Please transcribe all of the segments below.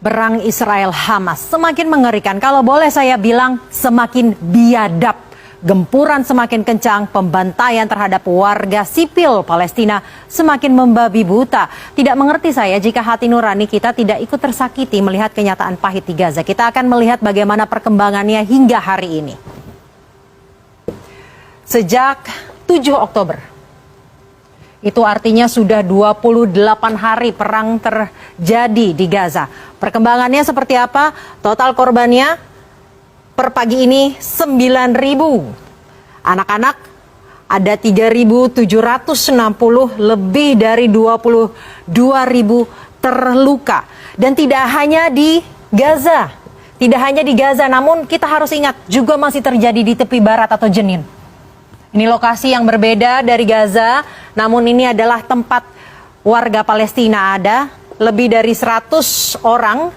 Perang Israel-Hamas semakin mengerikan. Kalau boleh saya bilang semakin biadab. Gempuran semakin kencang, pembantaian terhadap warga sipil Palestina semakin membabi buta. Tidak mengerti saya jika hati nurani kita tidak ikut tersakiti melihat kenyataan pahit di Gaza. Kita akan melihat bagaimana perkembangannya hingga hari ini. Sejak 7 Oktober, itu artinya sudah 28 hari perang terjadi di Gaza. Perkembangannya seperti apa? Total korbannya per pagi ini 9.000. Anak-anak ada 3.760, lebih dari 22.000 terluka. Dan tidak hanya di Gaza. Tidak hanya di Gaza, namun kita harus ingat juga masih terjadi di tepi barat atau Jenin. Ini lokasi yang berbeda dari Gaza, namun ini adalah tempat warga Palestina ada. Lebih dari 100 orang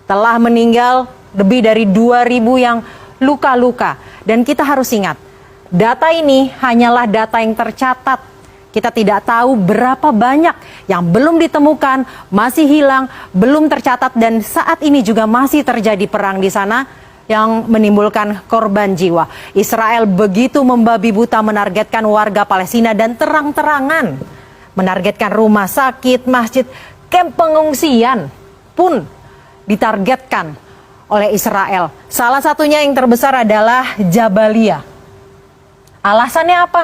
telah meninggal, lebih dari 2.000 yang luka-luka. Dan kita harus ingat, data ini hanyalah data yang tercatat. Kita tidak tahu berapa banyak yang belum ditemukan, masih hilang, belum tercatat. Dan saat ini juga masih terjadi perang di sana yang menimbulkan korban jiwa. Israel begitu membabi buta menargetkan warga Palestina dan terang-terangan menargetkan rumah sakit, masjid, kamp pengungsian pun ditargetkan oleh Israel. Salah satunya yang terbesar adalah Jabalia. Alasannya apa?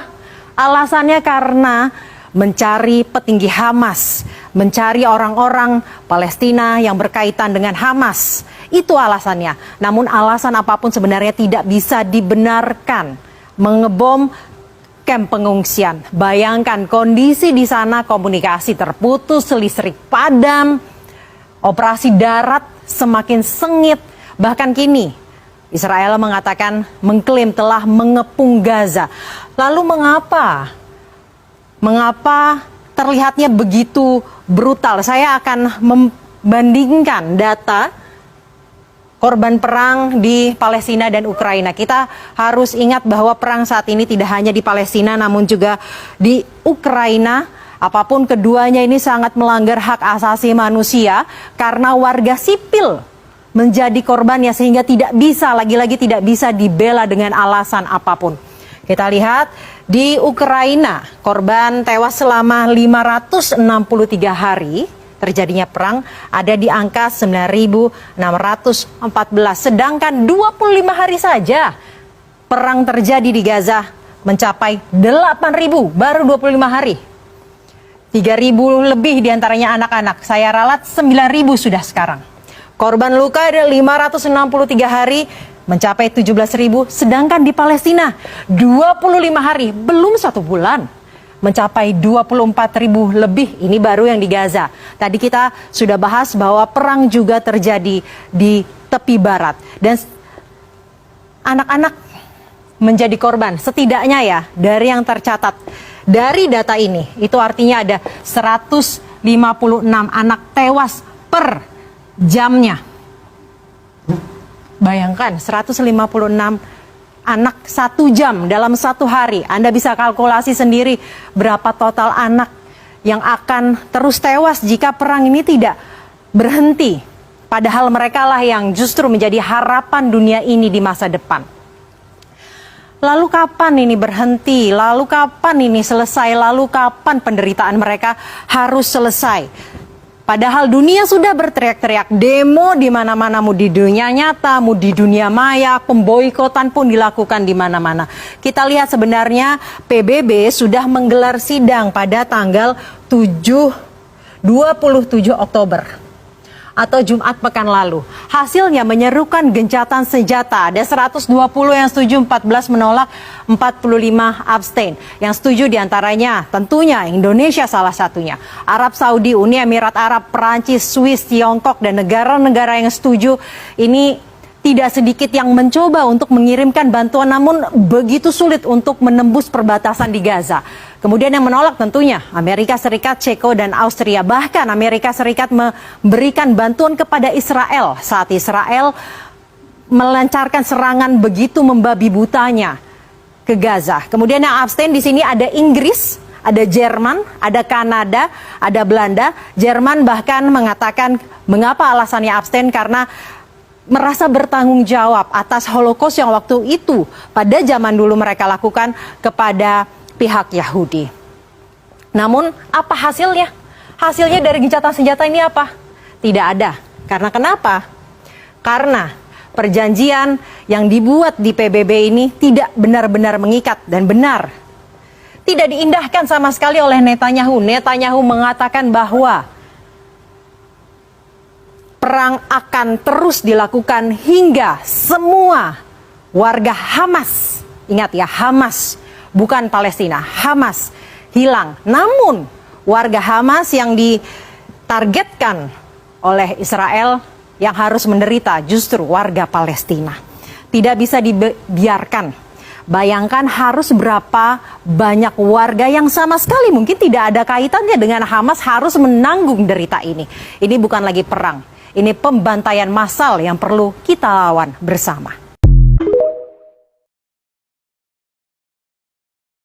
Alasannya karena mencari petinggi Hamas, mencari orang-orang Palestina yang berkaitan dengan Hamas. Itu alasannya. Namun alasan apapun sebenarnya tidak bisa dibenarkan. Mengebom kamp pengungsian. Bayangkan kondisi di sana, komunikasi terputus, listrik padam, operasi darat semakin sengit. Bahkan kini Israel mengatakan mengklaim telah mengepung Gaza. Lalu mengapa terlihatnya begitu brutal? Saya akan membandingkan data korban perang di Palestina dan Ukraina. Kita harus ingat bahwa perang saat ini tidak hanya di Palestina namun juga di Ukraina. Apapun keduanya ini sangat melanggar hak asasi manusia karena warga sipil menjadi korbannya sehingga tidak bisa, lagi-lagi tidak bisa dibela dengan alasan apapun. Kita lihat di Ukraina, korban tewas selama 563 hari terjadinya perang ada di angka 9.614. Sedangkan 25 hari saja perang terjadi di Gaza mencapai 8.000, baru 25 hari. 3.000 lebih diantaranya anak-anak. Saya ralat 9.000 sudah sekarang. Korban luka ada 563 hari mencapai 17.000. Sedangkan di Palestina 25 hari, belum 1 bulan. Mencapai 24.000 lebih, ini baru yang di Gaza. Tadi kita sudah bahas bahwa perang juga terjadi di tepi barat. Dan anak-anak menjadi korban, setidaknya ya dari yang tercatat. Dari data ini, itu artinya ada 156 anak tewas per jamnya. Bayangkan 156 anak 1 jam dalam 1 hari. Anda bisa kalkulasi sendiri berapa total anak yang akan terus tewas jika perang ini tidak berhenti. Padahal mereka lah yang justru menjadi harapan dunia ini di masa depan. Lalu kapan ini berhenti? Lalu kapan ini selesai? Lalu kapan penderitaan mereka harus selesai? Padahal dunia sudah berteriak-teriak, demo di mana-mana, mau di dunia nyata, mau di dunia maya, pemboikotan pun dilakukan di mana-mana. Kita lihat sebenarnya PBB sudah menggelar sidang pada tanggal 27 Oktober atau Jumat pekan lalu. Hasilnya menyerukan gencatan senjata. Ada 120 yang setuju, 14 menolak, 45 abstain. Yang setuju diantaranya tentunya Indonesia salah satunya. Arab Saudi, Uni Emirat Arab, Perancis, Swiss, Tiongkok, dan negara-negara yang setuju. Ini tidak sedikit yang mencoba untuk mengirimkan bantuan namun begitu sulit untuk menembus perbatasan di Gaza. Kemudian yang menolak tentunya Amerika Serikat, Ceko, dan Austria. Bahkan Amerika Serikat memberikan bantuan kepada Israel saat Israel melancarkan serangan begitu membabi butanya ke Gaza. Kemudian yang abstain di sini ada Inggris, ada Jerman, ada Kanada, ada Belanda. Jerman bahkan mengatakan Mengapa alasannya abstain? Karena merasa bertanggung jawab atas Holocaust yang waktu itu pada zaman dulu mereka lakukan kepada pihak Yahudi. Namun apa hasilnya? Hasilnya dari gencatan senjata ini apa? Tidak ada. Karena kenapa? Karena perjanjian yang dibuat di PBB ini tidak benar-benar mengikat dan benar. Tidak diindahkan sama sekali oleh Netanyahu. Netanyahu mengatakan bahwa perang akan terus dilakukan hingga semua warga Hamas, ingat ya, Hamas, bukan Palestina, Hamas hilang. Namun warga Hamas yang ditargetkan oleh Israel yang harus menderita justru warga Palestina. Tidak bisa dibiarkan. Bayangkan harus berapa banyak warga yang sama sekali mungkin tidak ada kaitannya dengan Hamas harus menanggung derita ini. Ini bukan lagi perang. Ini pembantaian massal yang perlu kita lawan bersama.